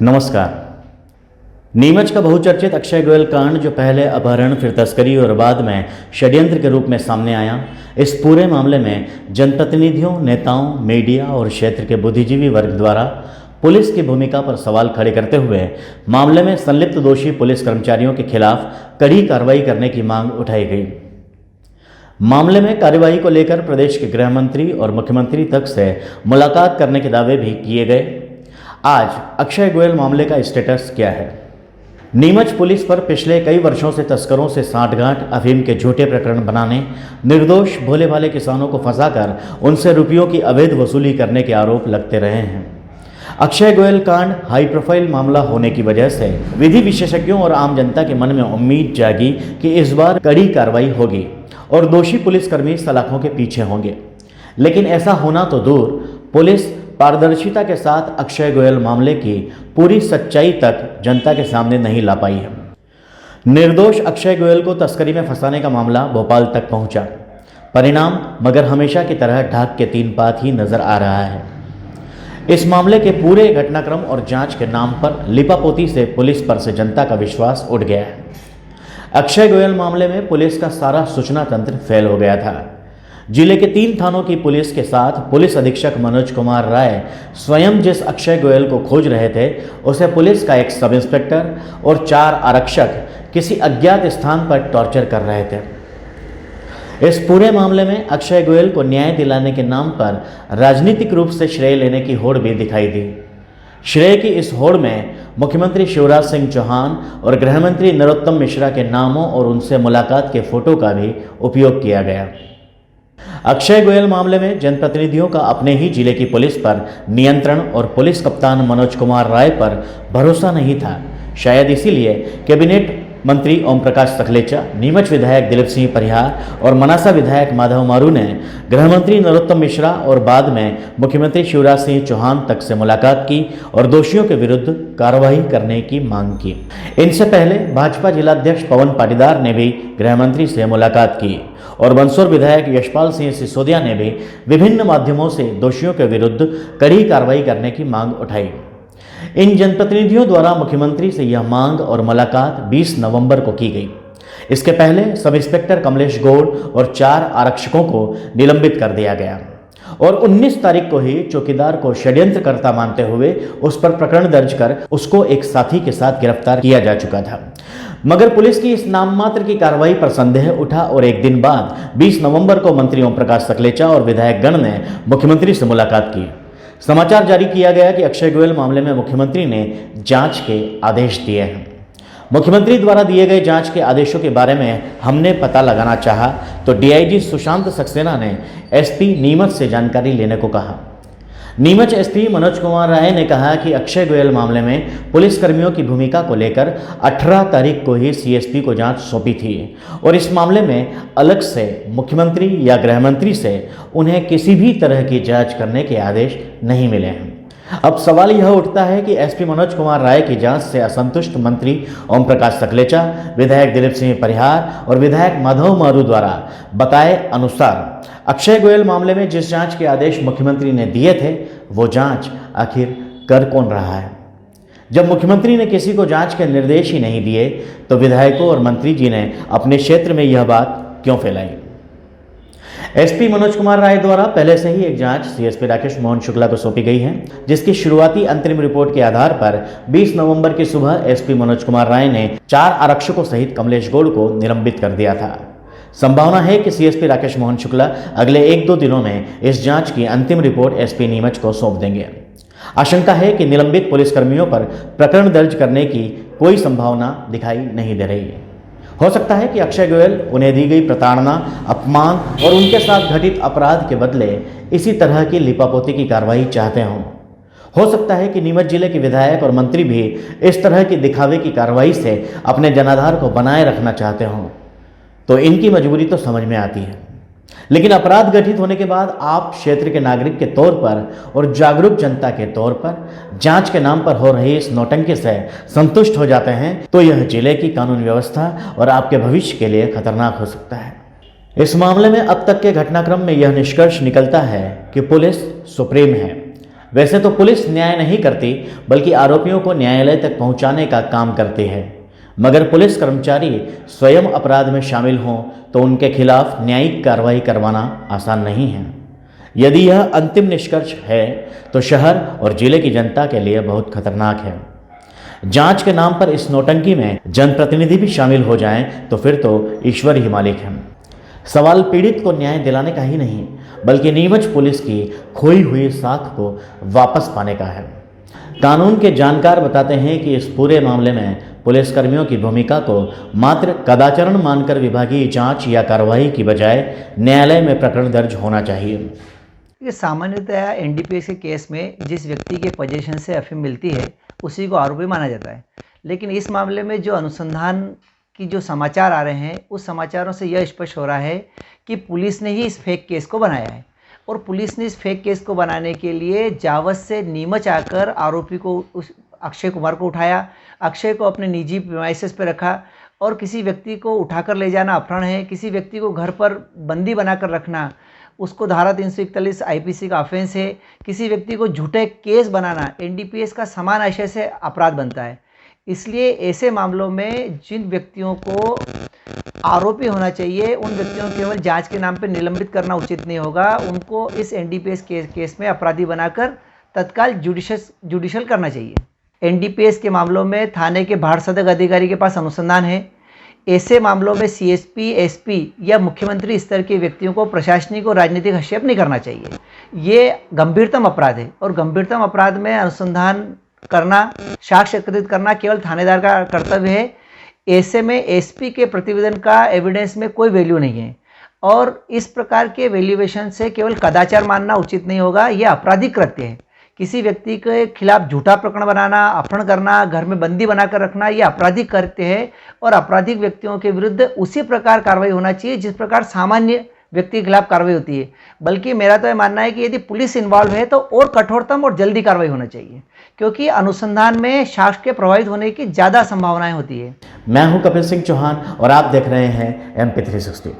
नमस्कार। नीमच का बहुचर्चित अक्षय गोयल कांड जो पहले अपहरण फिर तस्करी और बाद में षड्यंत्र के रूप में सामने आया, इस पूरे मामले में जनप्रतिनिधियों, नेताओं, मीडिया और क्षेत्र के बुद्धिजीवी वर्ग द्वारा पुलिस की भूमिका पर सवाल खड़े करते हुए मामले में संलिप्त दोषी पुलिस कर्मचारियों के खिलाफ कड़ी कार्रवाई करने की मांग उठाई गई। मामले में कार्यवाही को लेकर प्रदेश के गृह मंत्री और मुख्यमंत्री तक से मुलाकात करने के दावे भी किए गए। आज अक्षय गोयल मामले का स्टेटस क्या है? नीमच पुलिस पर पिछले कई वर्षों से तस्करों से सांठगांठ, अफीम के झूठे प्रकरण बनाने, निर्दोष भोले भाले किसानों को फंसाकर उनसे रुपयों की अवैध वसूली करने के आरोप लगते रहे हैं। अक्षय गोयल कांड हाई प्रोफाइल मामला होने की वजह से विधि विशेषज्ञों और आम जनता के मन में उम्मीद जागी कि इस बार कड़ी कार्रवाई होगी और दोषी पुलिसकर्मी सलाखों के पीछे होंगे। लेकिन ऐसा होना तो दूर, पुलिस पारदर्शिता के साथ अक्षय गोयल मामले की पूरी सच्चाई तक जनता के सामने नहीं ला पाई है। निर्दोष अक्षय गोयल को तस्करी में फंसाने का मामला भोपाल तक पहुंचा। परिणाम मगर हमेशा की तरह ढाक के तीन पात ही नजर आ रहा है। इस मामले के पूरे घटनाक्रम और जांच के नाम पर लिपापोती से पुलिस पर से जनता का विश्वास उठ गया है। अक्षय गोयल मामले में पुलिस का सारा सूचना तंत्र फेल हो गया था। जिले के 3 थानों की पुलिस के साथ पुलिस अधीक्षक मनोज कुमार राय स्वयं जिस अक्षय गोयल को खोज रहे थे, उसे पुलिस का एक सब इंस्पेक्टर और 4 आरक्षक किसी अज्ञात स्थान पर टॉर्चर कर रहे थे। इस पूरे मामले में अक्षय गोयल को न्याय दिलाने के नाम पर राजनीतिक रूप से श्रेय लेने की होड़ भी दिखाई दी। श्रेय की इस होड़ में मुख्यमंत्री शिवराज सिंह चौहान और गृह मंत्री नरोत्तम मिश्रा के नामों और उनसे मुलाकात के फोटो का भी उपयोग किया गया। अक्षय गोयल मामले में जनप्रतिनिधियों का अपने ही जिले की पुलिस पर नियंत्रण और पुलिस कप्तान मनोज कुमार राय पर भरोसा नहीं था। शायद इसीलिए कैबिनेट मंत्री ओम प्रकाश सखलेचा, नीमच विधायक दिलीप सिंह परिहार और मनासा विधायक माधव मारू ने गृह मंत्री नरोत्तम मिश्रा और बाद में मुख्यमंत्री शिवराज सिंह चौहान तक से मुलाकात की और दोषियों के विरुद्ध कार्रवाई करने की मांग की। इनसे पहले भाजपा जिलाध्यक्ष पवन पाटीदार ने भी गृह मंत्री से मुलाकात की और मंदसौर विधायक यशपाल सिंह सिसोदिया ने भी विभिन्न माध्यमों से दोषियों के विरुद्ध कड़ी कार्रवाई करने की मांग उठाई। इन जनप्रतिनिधियों द्वारा मुख्यमंत्री से यह मांग और मुलाकात 20 नवंबर को की गई। इसके पहले सब इंस्पेक्टर कमलेश गौड़ और 4 आरक्षकों को निलंबित कर दिया गया और 19 तारीख को ही चौकीदार को षड्यंत्रकर्ता मानते हुए उस पर प्रकरण दर्ज कर उसको एक साथी के साथ गिरफ्तार किया जा चुका था। मगर पुलिस की इस नाम मात्र की कार्रवाई पर संदेह उठा और एक दिन बाद 20 नवंबर को मंत्री ओम प्रकाश सखलेचा और विधायक गण ने मुख्यमंत्री से मुलाकात की। समाचार जारी किया गया कि अक्षय गोयल मामले में मुख्यमंत्री ने जांच के आदेश दिए हैं। मुख्यमंत्री द्वारा दिए गए जांच के आदेशों के बारे में हमने पता लगाना चाहा तो डीआईजी सुशांत सक्सेना ने एसपी नीमच से जानकारी लेने को कहा। नीमच एसपी मनोज कुमार राय ने कहा कि अक्षय गोयल मामले में पुलिसकर्मियों की भूमिका को लेकर 18 तारीख को ही सीएसपी को जांच सौंपी थी और इस मामले में अलग से मुख्यमंत्री या गृह मंत्री से उन्हें किसी भी तरह की जांच करने के आदेश नहीं मिले हैं। अब सवाल यह उठता है कि एसपी मनोज कुमार राय की जांच से असंतुष्ट मंत्री ओम प्रकाश सखलेचा, विधायक दिलीप सिंह परिहार और विधायक माधव मारू द्वारा बताए अनुसार अक्षय गोयल मामले में जिस जांच के आदेश मुख्यमंत्री ने दिए थे, वो जांच आखिर कर कौन रहा है? जब मुख्यमंत्री ने किसी को जांच के निर्देश ही नहीं दिए तो विधायकों और मंत्री जी ने अपने क्षेत्र में यह बात क्यों फैलाई? एसपी मनोज कुमार राय द्वारा पहले से ही एक जांच सीएसपी राकेश मोहन शुक्ला को सौंपी गई है, जिसकी शुरुआती अंतरिम रिपोर्ट के आधार पर 20 नवंबर की सुबह एसपी मनोज कुमार राय ने 4 आरक्षकों सहित कमलेश गौड़ को निलंबित कर दिया था। संभावना है कि सीएसपी राकेश मोहन शुक्ला अगले 1-2 दिनों में इस जांच की अंतिम रिपोर्ट एसपी नीमच को सौंप देंगे। आशंका है कि निलंबित पुलिसकर्मियों पर प्रकरण दर्ज करने की कोई संभावना दिखाई नहीं दे रही है। हो सकता है कि अक्षय गोयल उन्हें दी गई प्रताड़ना, अपमान और उनके साथ घटित अपराध के बदले इसी तरह की लिपापोती की कार्रवाई चाहते हों। हो सकता है कि नीमच जिले के विधायक और मंत्री भी इस तरह की दिखावे की कार्रवाई से अपने जनाधार को बनाए रखना चाहते हों। तो इनकी मजबूरी तो समझ में आती है, लेकिन अपराध घटित होने के बाद आप क्षेत्र के नागरिक के तौर पर और जागरूक जनता के तौर पर जांच के नाम पर हो रही इस नौटंकी से संतुष्ट हो जाते हैं तो यह जिले की कानून व्यवस्था और आपके भविष्य के लिए खतरनाक हो सकता है। इस मामले में अब तक के घटनाक्रम में यह निष्कर्ष निकलता है कि पुलिस सुप्रीम है। वैसे तो पुलिस न्याय नहीं करती, बल्कि आरोपियों को न्यायालय तक पहुंचाने का काम करती है। मगर पुलिस कर्मचारी स्वयं अपराध में शामिल हों तो उनके खिलाफ न्यायिक कार्रवाई करवाना आसान नहीं है। यदि यह अंतिम निष्कर्ष है तो शहर और जिले की जनता के लिए बहुत खतरनाक है। जांच के नाम पर इस नौटंकी में जनप्रतिनिधि भी शामिल हो जाएं तो फिर तो ईश्वर ही मालिक है। सवाल पीड़ित को न्याय दिलाने का ही नहीं, बल्कि नीमच पुलिस की खोई हुई साख को वापस पाने का है। कानून के जानकार बताते हैं कि इस पूरे मामले में पुलिसकर्मियों की भूमिका को मात्र कदाचरण मानकर विभागीय जांच या कार्रवाई की बजाय न्यायालय में प्रकरण दर्ज होना चाहिए। ये सामान्यतया एनडीपीएस के केस में जिस व्यक्ति के पोजीशन से अफीम मिलती है उसी को आरोपी माना जाता है। लेकिन इस मामले में जो अनुसंधान की जो समाचार आ रहे हैं उस समाचारों से यह स्पष्ट हो रहा है कि पुलिस ने ही इस फेक केस को बनाया है। और पुलिस ने इस फेक केस को बनाने के लिए जावस से नीमच आकर आरोपी को उस अक्षय कुमार को उठाया, अक्षय को अपने निजी प्रीमाइसेस पर रखा। और किसी व्यक्ति को उठाकर ले जाना अपहरण है, किसी व्यक्ति को घर पर बंदी बनाकर रखना उसको धारा 341 आईपीसी का ऑफेंस है। किसी व्यक्ति को झूठे केस बनाना एनडीपीएस का समान आशय से अपराध बनता है। इसलिए ऐसे मामलों में जिन व्यक्तियों को आरोपी होना चाहिए उन व्यक्तियों को केवल जांच के नाम पर निलंबित करना उचित नहीं होगा, उनको इस एनडीपीएस केस में अपराधी बनाकर तत्काल जुडिशल करना चाहिए। एनडीपीएस के मामलों में थाने के भार सदक अधिकारी के पास अनुसंधान है। ऐसे मामलों में सीएसपी, एसपी या मुख्यमंत्री स्तर के व्यक्तियों को प्रशासनिक और राजनीतिक हस्तक्षेप नहीं करना चाहिए। ये गंभीरतम अपराध है और गंभीरतम अपराध में अनुसंधान करना, साक्ष्य एकत्रित करना केवल थानेदार का कर्तव्य है। ऐसे में एसपी के प्रतिवेदन का एविडेंस में कोई वैल्यू नहीं है और इस प्रकार के वैल्यूएशन से केवल कदाचार मानना उचित नहीं होगा। यह आपराधिक कृत्य है। किसी व्यक्ति के खिलाफ झूठा प्रकरण बनाना, अपहरण करना, घर में बंदी बनाकर रखना यह आपराधिक कृत्य है और आपराधिक व्यक्तियों के विरुद्ध उसी प्रकार कार्रवाई होना चाहिए जिस प्रकार सामान्य व्यक्ति के खिलाफ कार्रवाई होती है। बल्कि मेरा तो यह मानना है कि यदि पुलिस इन्वॉल्व है तो और कठोरतम और जल्दी कार्रवाई होना चाहिए, क्योंकि अनुसंधान में साक्ष्य के प्रभावित होने की ज़्यादा संभावनाएं होती है। मैं हूं कपिल सिंह चौहान और आप देख रहे हैं MP360।